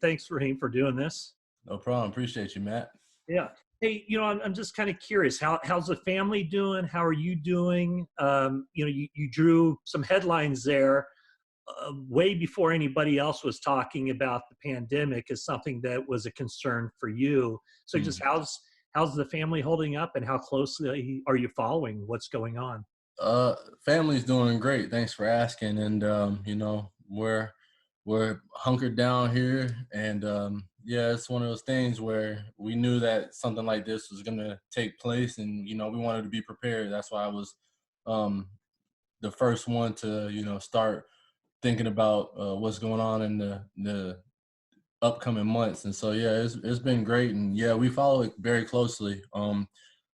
Thanks, Raheem, for doing this. No problem. Appreciate you, Matt. Yeah. Hey, I'm just kind of curious. How's the family doing? How are you doing? You drew some headlines there way before anybody else was talking about the pandemic as something that was a concern for you. So just how's the family holding up, and how closely are you following what's going on? Family's doing great. Thanks for asking. And we're hunkered down here, and yeah, it's one of those things where we knew that something like this was gonna take place, and we wanted to be prepared. That's why I was um, the first one to start thinking about what's going on in the upcoming months. And so yeah, it's been great, and yeah, we follow it very closely.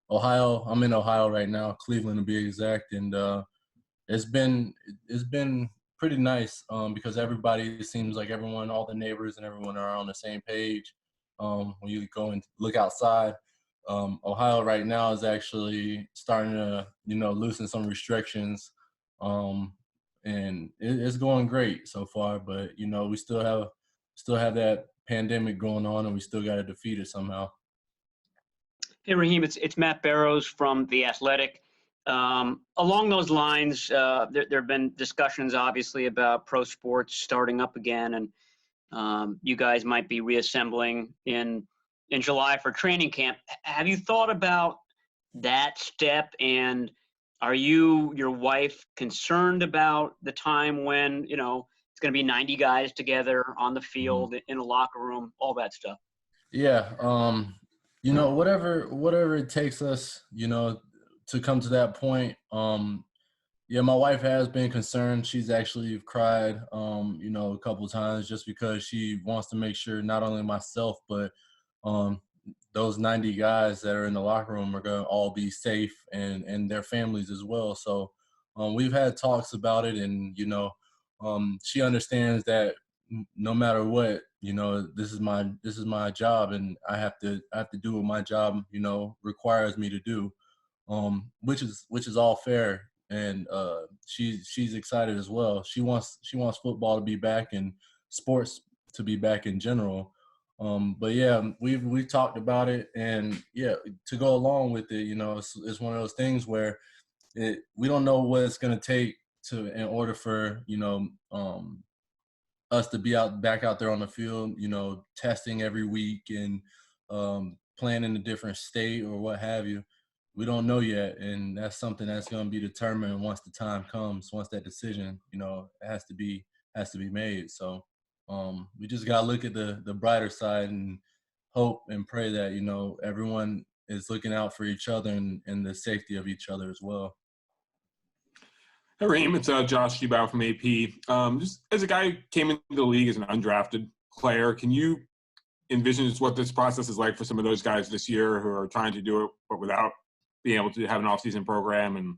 Ohio, I'm in Ohio right now, Cleveland to be exact, and it's been it's been pretty nice because everybody, it seems like everyone, all the neighbors and everyone are on the same page. When you go and look outside, Ohio right now is actually starting to loosen some restrictions, and it's going great so far. But we still have that pandemic going on, and we still got to defeat it somehow. Hey, Raheem, it's Matt Barrows from The Athletic. Along those lines, there have been discussions, obviously, about pro sports starting up again, and you guys might be reassembling in July for training camp. Have you thought about that step, and are your wife concerned about the time when, it's going to be 90 guys together on the field, in a locker room, all that stuff? Yeah. Whatever it takes us, to come to that point. Yeah, my wife has been concerned. She's actually cried, a couple of times, just because she wants to make sure not only myself, but those 90 guys that are in the locker room are going to all be safe, and their families as well. So we've had talks about it, and she understands that no matter what, this is my job, and I have to do what my job requires me to do, which is all fair. And she's excited as well. She wants football to be back, and sports to be back in general. But yeah, we've talked about it, and yeah, to go along with it, it's one of those things where we don't know what it's going to take in order for us to be back out there on the field, testing every week, and playing in a different state or what have you. We don't know yet, and that's something that's going to be determined once the time comes, once that decision, has to be made. So we just got to look at the brighter side and hope and pray that, everyone is looking out for each other, and the safety of each other as well. Hey, Raheem, it's Josh Shebao from AP. Just as a guy who came into the league as an undrafted player, can you envision what this process is like for some of those guys this year who are trying to do it, but without being able to have an off-season program and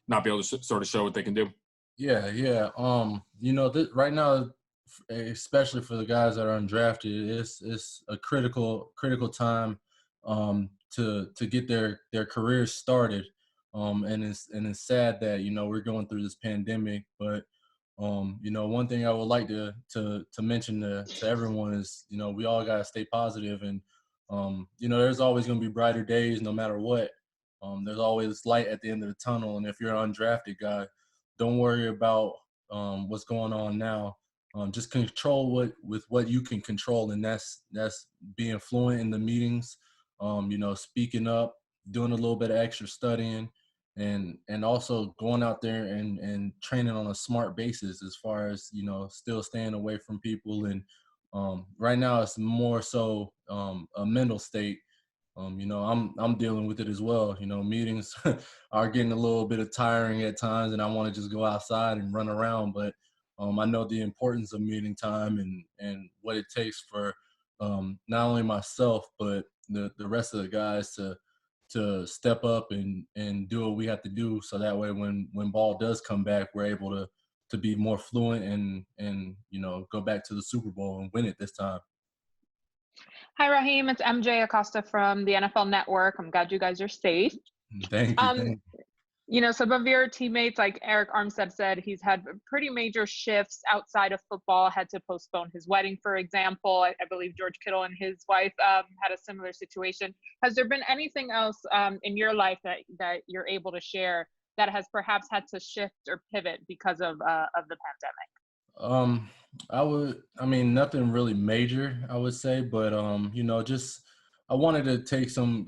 not be able to sort of show what they can do? Yeah. Right now, especially for the guys that are undrafted, it's a critical time to get their careers started. And it's sad that we're going through this pandemic, but one thing I would like to mention to everyone is we all gotta stay positive, and there's always gonna be brighter days no matter what. There's always light at the end of the tunnel, and if you're an undrafted guy, don't worry about what's going on now. Just control what you can control, and that's being fluent in the meetings, speaking up, doing a little bit of extra studying, and also going out there and training on a smart basis, as far as still staying away from people. And right now it's more so a mental state. I'm dealing with it as well. Meetings are getting a little bit of tiring at times, and I want to just go outside and run around. But I know the importance of meeting time, and what it takes for not only myself, but the rest of the guys to step up and do what we have to do, so that way when ball does come back, we're able to be more fluent and go back to the Super Bowl and win it this time. Hi, Raheem. It's MJ Acosta from the NFL Network. I'm glad you guys are safe. Thank you. Some of your teammates, like Eric Armstead said, he's had pretty major shifts outside of football, had to postpone his wedding, for example. I believe George Kittle and his wife had a similar situation. Has there been anything else in your life that you're able to share that has perhaps had to shift or pivot because of the pandemic? I mean, nothing really major, I would say, but just I wanted to take some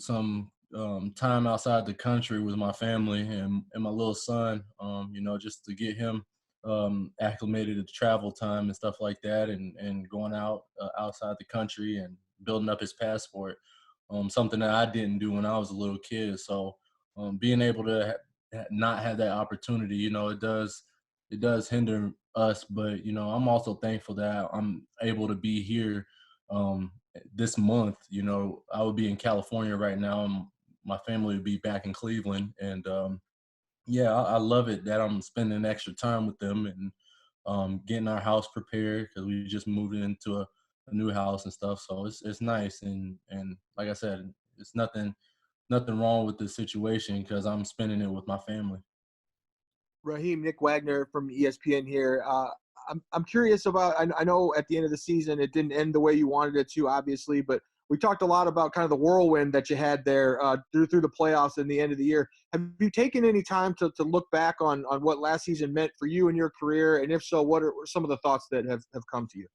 time outside the country with my family and my little son, just to get him acclimated to travel time and stuff like that, and going out outside the country and building up his passport, something that I didn't do when I was a little kid. So being able to not have that opportunity, it does hinder us, but I'm also thankful that I'm able to be here this month. I would be in California right now, and my family would be back in Cleveland, and yeah, I love it that I'm spending extra time with them and getting our house prepared because we just moved into a new house and stuff. So it's nice, and like I said, it's nothing wrong with the situation because I'm spending it with my family. Raheem, Nick Wagner from ESPN here. I'm curious about. I know at the end of the season it didn't end the way you wanted it to, obviously, but we talked a lot about kind of the whirlwind that you had there through the playoffs and the end of the year. Have you taken any time to look back on what last season meant for you and your career, and if so, what are some of the thoughts that have come to you?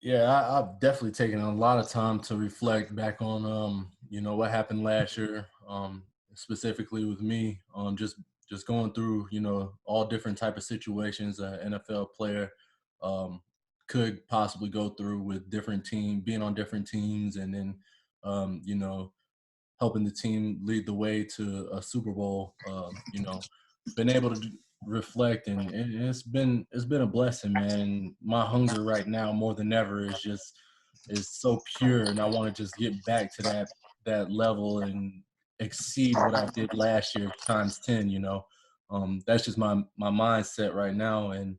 Yeah, I've definitely taken a lot of time to reflect back on, what happened last year, specifically with me, just going through, all different type of situations an NFL player um, could possibly go through with being on different teams, and then, helping the team lead the way to a Super Bowl. Been able to reflect, and it's been a blessing, man. And my hunger right now more than ever is so pure, and I want to just get back to that level and exceed what I did last year times 10. That's just my mindset right now, and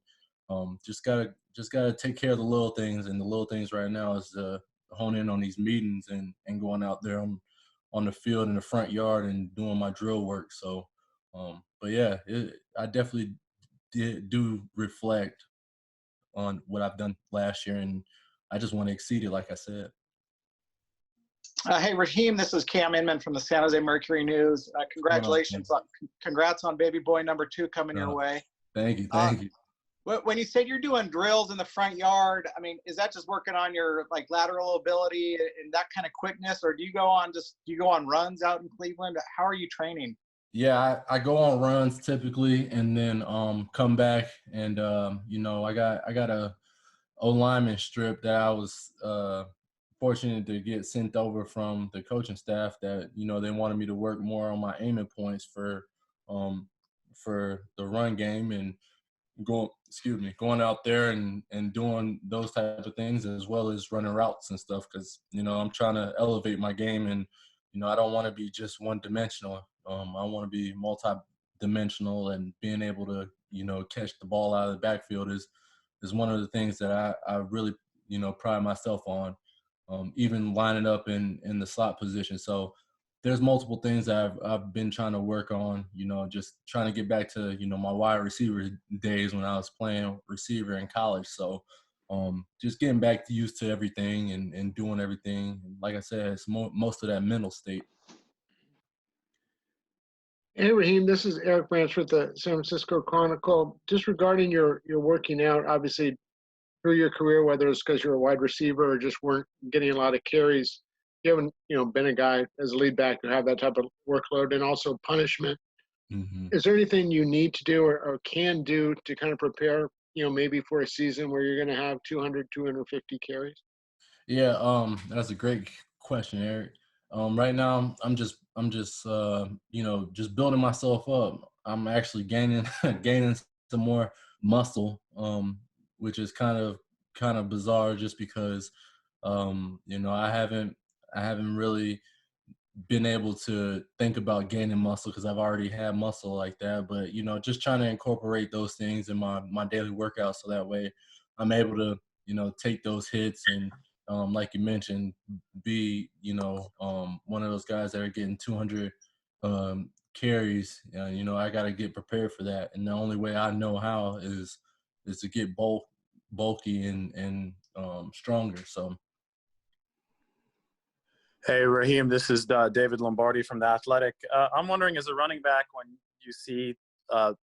just gotta take care of the little things, and the little things right now is hone in on these meetings and going out there on the field in the front yard and doing my drill work. So, but yeah, I definitely do reflect on what I've done last year, and I just want to exceed it, like I said. Hey, Raheem, this is Cam Inman from the San Jose Mercury News. Congrats on baby boy number 2 coming your way. Thank you. When you said you're doing drills in the front yard, I mean, is that just working on your lateral ability and that kind of quickness, or do you go on runs out in Cleveland? How are you training? Yeah, I go on runs typically, and then come back, and I got a O-lineman strip that I was fortunate to get sent over from the coaching staff that they wanted me to work more on my aiming points for the run game, and going out there and doing those type of things, as well as running routes and stuff, because I'm trying to elevate my game, and I don't want to be just one dimensional. I want to be multi-dimensional, and being able to catch the ball out of the backfield is one of the things that I really pride myself on, even lining up in the slot position. So there's multiple things that I've been trying to work on, just trying to get back to, my wide receiver days when I was playing receiver in college. So just getting back used to everything and doing everything. Like I said, it's most of that mental state. Hey, Raheem, this is Eric Branch with the San Francisco Chronicle. Just regarding your working out, obviously through your career, whether it's because you're a wide receiver or just weren't getting a lot of carries, you haven't been a guy as a lead back to have that type of workload, and also punishment. Mm-hmm. Is there anything you need to do or can do to kind of prepare, maybe for a season where you're going to have 200, 250 carries? Yeah, that's a great question, Eric. Right now, I'm just just building myself up. I'm actually gaining gaining some more muscle, which is kind of bizarre, just because I haven't really been able to think about gaining muscle because I've already had muscle like that. But just trying to incorporate those things in my daily workout, so that way I'm able to take those hits and like you mentioned, be one of those guys that are getting 200 carries, you know, I got to get prepared for that. And the only way I know how is to get bulky and stronger. So. Hey, Raheem, this is David Lombardi from The Athletic. I'm wondering, as a running back, when you see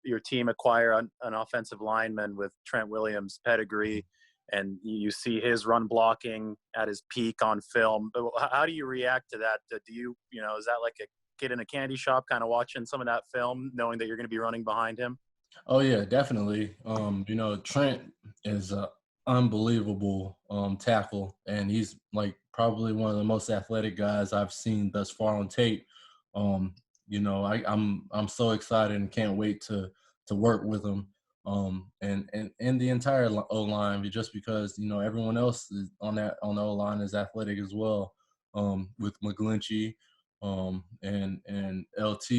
your team acquire an offensive lineman with Trent Williams' pedigree, and you see his run blocking at his peak on film, how do you react to that? Do you, is that like a kid in a candy shop kind of watching some of that film, knowing that you're going to be running behind him? Oh yeah, definitely. You know, Trent is a unbelievable tackle, and he's like probably one of the most athletic guys I've seen thus far on tape. You know, I'm so excited and can't wait to work with him. And the entire O line, just because you know everyone else is on the O line is athletic as well. With McGlinchey, and LT,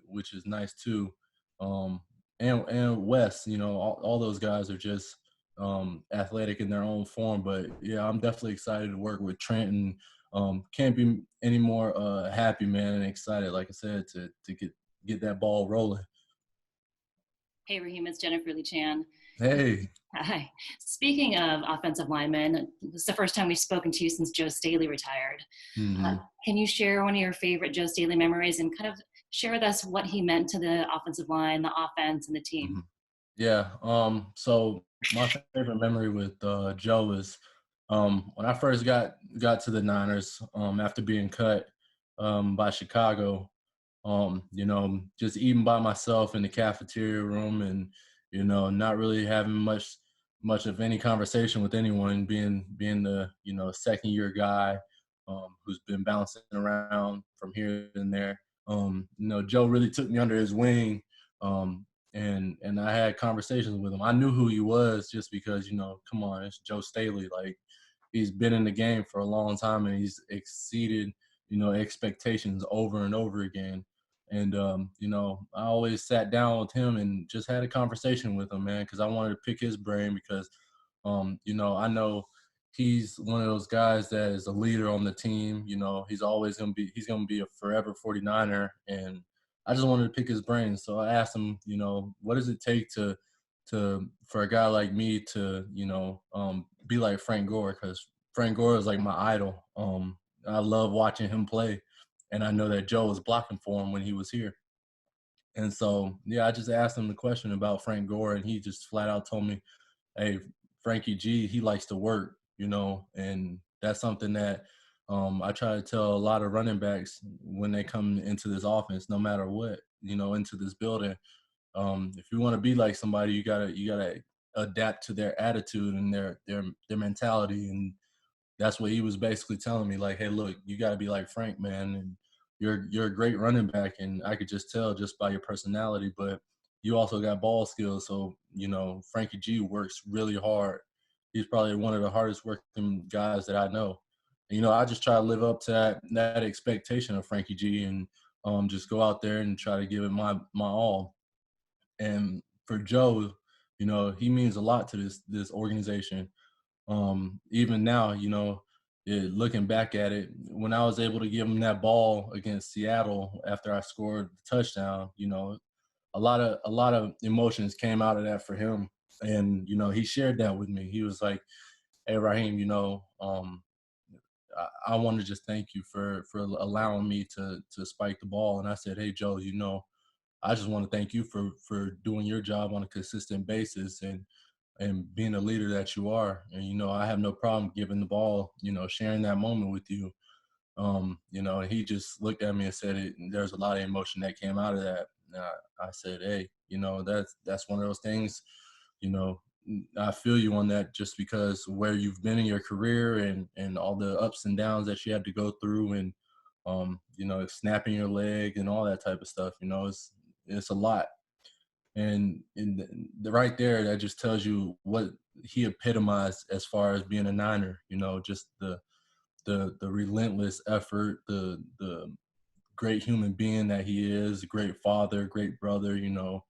which is nice too. Um, and Wes, you know, all those guys are just athletic in their own form. But yeah, I'm definitely excited to work with Trent, and can't be any more happy, man, and excited, like I said, to get that ball rolling. Hey, Raheem, it's Jennifer Lee Chan. Hey. Hi. Speaking of offensive linemen, this is the first time we've spoken to you since Joe Staley retired. Mm-hmm. Can you share one of your favorite Joe Staley memories and kind of share with us what he meant to the offensive line, the offense, and the team? Mm-hmm. Yeah. So my favorite memory with Joe is when I first got to the Niners after being cut by Chicago. You know, just eating by myself in the cafeteria room, and you know, not really having much of any conversation with anyone. Being the second year guy who's been bouncing around from here and there. You know, Joe really took me under his wing. And I had conversations with him. I knew who he was just because, you know, come on, it's Joe Staley. Like, he's been in the game for a long time, and he's exceeded, you know, expectations over and over again. And, you know, I always sat down with him and just had a conversation with him, man, because I wanted to pick his brain because, you know, I know he's one of those guys that is a leader on the team. You know, he's going to be a forever 49er. And I just wanted to pick his brain. So I asked him, you know, what does it take for a guy like me to, you know, be like Frank Gore? Because Frank Gore is like my idol. I love watching him play. And I know that Joe was blocking for him when he was here. And so, yeah, I just asked him the question about Frank Gore, and he just flat out told me, hey, Frankie G, he likes to work, you know, and that's something that I try to tell a lot of running backs when they come into this offense, no matter what, you know, into this building. If you want to be like somebody, you gotta adapt to their attitude and their mentality. And that's what he was basically telling me, like, hey, look, you got to be like Frank, man, and you're a great running back, and I could just tell just by your personality, but you also got ball skills. So, you know, Frankie G works really hard. He's probably one of the hardest working guys that I know. And, you know, I just try to live up to that expectation of Frankie G, and just go out there and try to give it my all. And for Joe, you know, he means a lot to this organization. Even now, you know, looking back at it, when I was able to give him that ball against Seattle after I scored the touchdown, you know, a lot of emotions came out of that for him. And, you know, he shared that with me. He was like, hey, Raheem, you know, I want to just thank you for allowing me to spike the ball. And I said, hey, Joe, you know, I just want to thank you for doing your job on a consistent basis and being a leader that you are. And, you know, I have no problem giving the ball, you know, sharing that moment with you. You know, and he just looked at me and said there's a lot of emotion that came out of that. And I said, hey, you know, that's one of those things, you know, I feel you on that, just because where you've been in your career and all the ups and downs that you had to go through, and, you know, snapping your leg and all that type of stuff, you know, it's a lot. And right there, that just tells you what he epitomized as far as being a Niner. You know, just the relentless effort, the great human being that he is, great father, great brother. You know,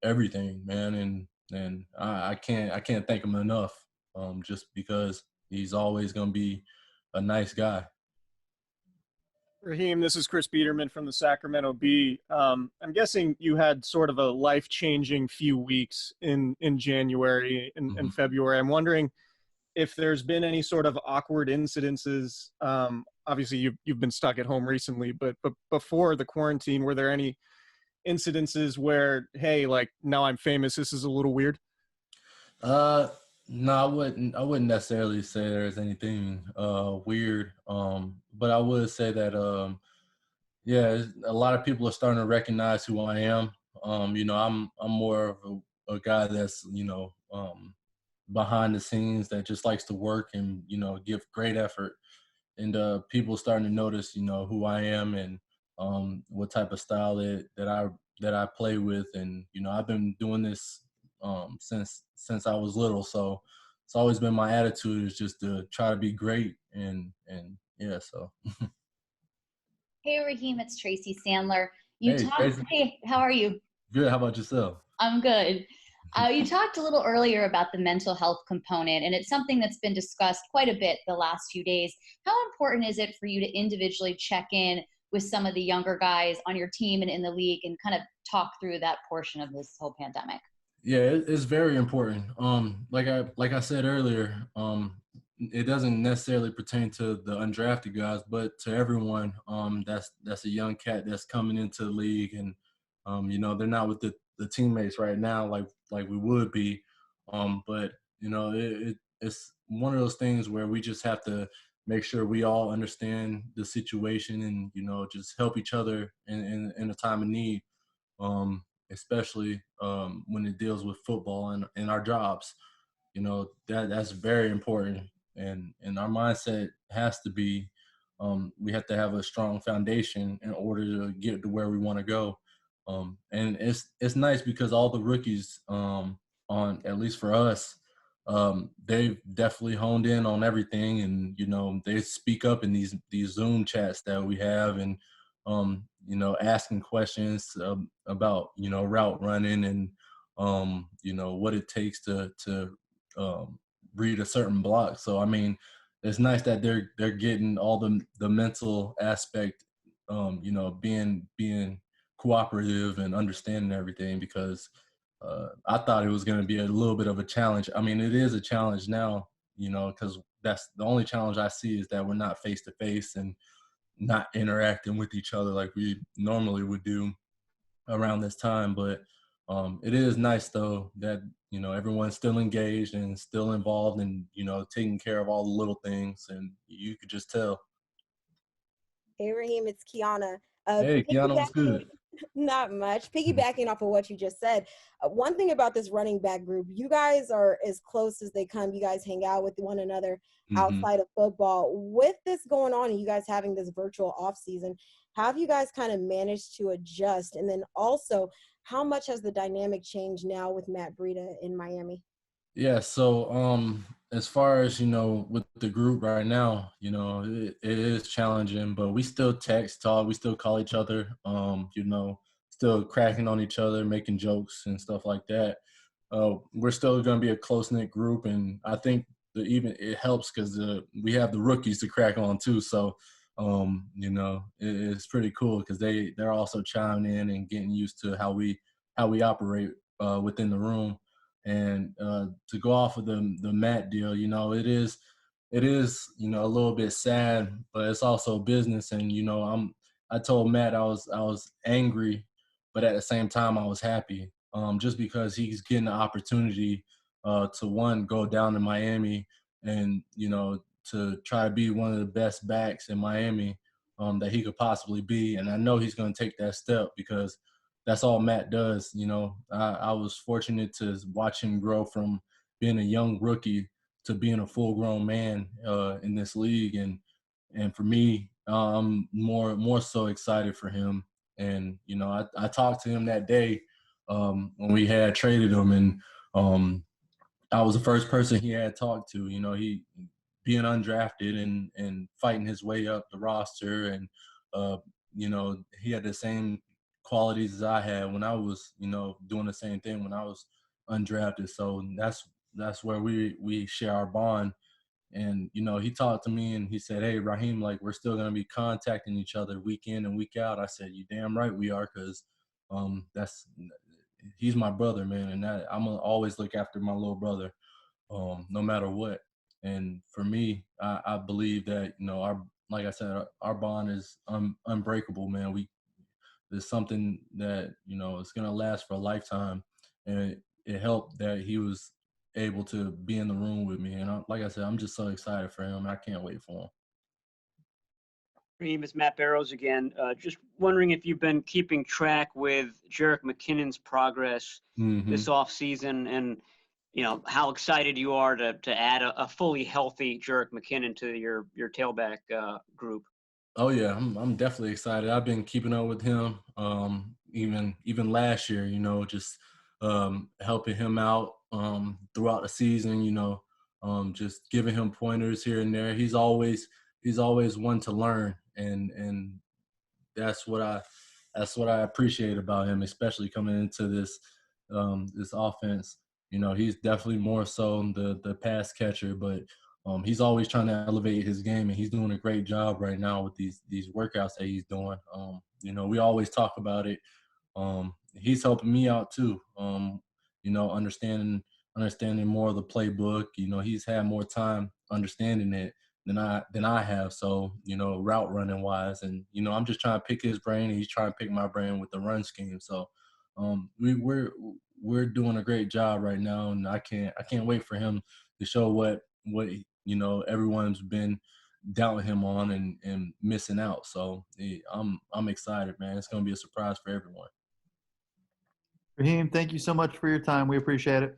everything, man. And I can't thank him enough. Just because he's always gonna be a nice guy. Raheem, this is Chris Biederman from the Sacramento Bee. I'm guessing you had sort of a life-changing few weeks in January and February. I'm wondering if there's been any sort of awkward incidences. Obviously, you've been stuck at home recently, but before the quarantine, were there any incidences where, hey, like now I'm famous, this is a little weird? No, I wouldn't necessarily say there's anything weird. But I would say that yeah, a lot of people are starting to recognize who I am. I'm more of a guy that's behind the scenes that just likes to work and give great effort, and people starting to notice who I am and what type of style that I play with, and I've been doing this since I was little, so it's always been my attitude is just to try to be great, and yeah, so. Hey, Raheem, it's Tracy Sandler. Hey, Tracy. Hey, how are you? Good. How about yourself? I'm good. You talked a little earlier about the mental health component, and it's something that's been discussed quite a bit the last few days. How important is it for you to individually check in with some of the younger guys on your team and in the league and kind of talk through that portion of this whole pandemic? Yeah, it's very important. Like I said earlier, it doesn't necessarily pertain to the undrafted guys, but to everyone. That's a young cat that's coming into the league, and they're not with the teammates right now like we would be. But it's one of those things where we just have to make sure we all understand the situation and just help each other in a time of need. Especially when it deals with football and our jobs. That's very important, and our mindset has to be we have to have a strong foundation in order to get to where we want to go. And it's nice because all the rookies on at least for us, they've definitely honed in on everything, and they speak up in these Zoom chats that we have, and asking questions about route running and what it takes to read a certain block. So I mean, it's nice that they're getting all the mental aspect, being cooperative and understanding everything, because I thought it was going to be a little bit of a challenge. I mean, it is a challenge now, because that's the only challenge I see is that we're not face to face and not interacting with each other like we normally would do around this time. But it is nice though that everyone's still engaged and still involved and taking care of all the little things, and you could just tell. Hey, Raheem, it's Kiana. Hey, Kiana, what's good? Not much. Piggybacking off of what you just said, one thing about this running back group, you guys are as close as they come. You guys hang out with one another outside of football. With this going on and you guys having this virtual off season, how have you guys kind of managed to adjust? And then also, how much has the dynamic changed now with Matt Breida in Miami? Yeah, so as far as with the group right now, it is challenging, but we still text, talk, we still call each other, still cracking on each other, making jokes and stuff like that. We're still going to be a close-knit group, and I think even it helps because we have the rookies to crack on too. So it's pretty cool because they're also chiming in and getting used to how we operate within the room. And to go off of the Matt deal, it is a little bit sad, but it's also business. And I told Matt I was angry, but at the same time I was happy, just because he's getting the opportunity to one, go down to Miami and to try to be one of the best backs in Miami that he could possibly be. And I know he's going to take that step because that's all Matt does. I was fortunate to watch him grow from being a young rookie to being a full-grown man in this league, and for me, I'm more so excited for him. And I talked to him that day when we had traded him, and I was the first person he had talked to. He being undrafted and fighting his way up the roster, and he had the same qualities as I had when I was, doing the same thing when I was undrafted. So that's where we share our bond. And, you know, he talked to me and he said, hey, Raheem, like, we're still going to be contacting each other week in and week out. I said, you damn right we are, because he's my brother, man. And I'm going to always look after my little brother, no matter what. And for me, I believe that, you know, like I said, our bond is unbreakable, man. There's something that, you know, it's going to last for a lifetime. And it helped that he was able to be in the room with me. And like I said, I'm just so excited for him. I can't wait for him. Raheem, it's Matt Barrows again. Just wondering if you've been keeping track with Jerick McKinnon's progress this offseason, and you know how excited you are to add a fully healthy Jerick McKinnon to your tailback group. Oh yeah, I'm definitely excited. I've been keeping up with him, even last year. You know, just helping him out throughout the season. You know, just giving him pointers here and there. He's always one to learn, and that's what I appreciate about him, especially coming into this offense. You know, he's definitely more so the pass catcher, but he's always trying to elevate his game, and he's doing a great job right now with these workouts that he's doing. You know, we always talk about it. He's helping me out too. You know, understanding more of the playbook. You know, he's had more time understanding it than I have. So, you know, route running wise, and you know, I'm just trying to pick his brain, and he's trying to pick my brain with the run scheme. So, we're doing a great job right now, and I can't wait for him to show what you know everyone's been doubting him on and missing out. So I'm excited, man. It's gonna be a surprise for everyone. Raheem, thank you so much for your time. We appreciate it.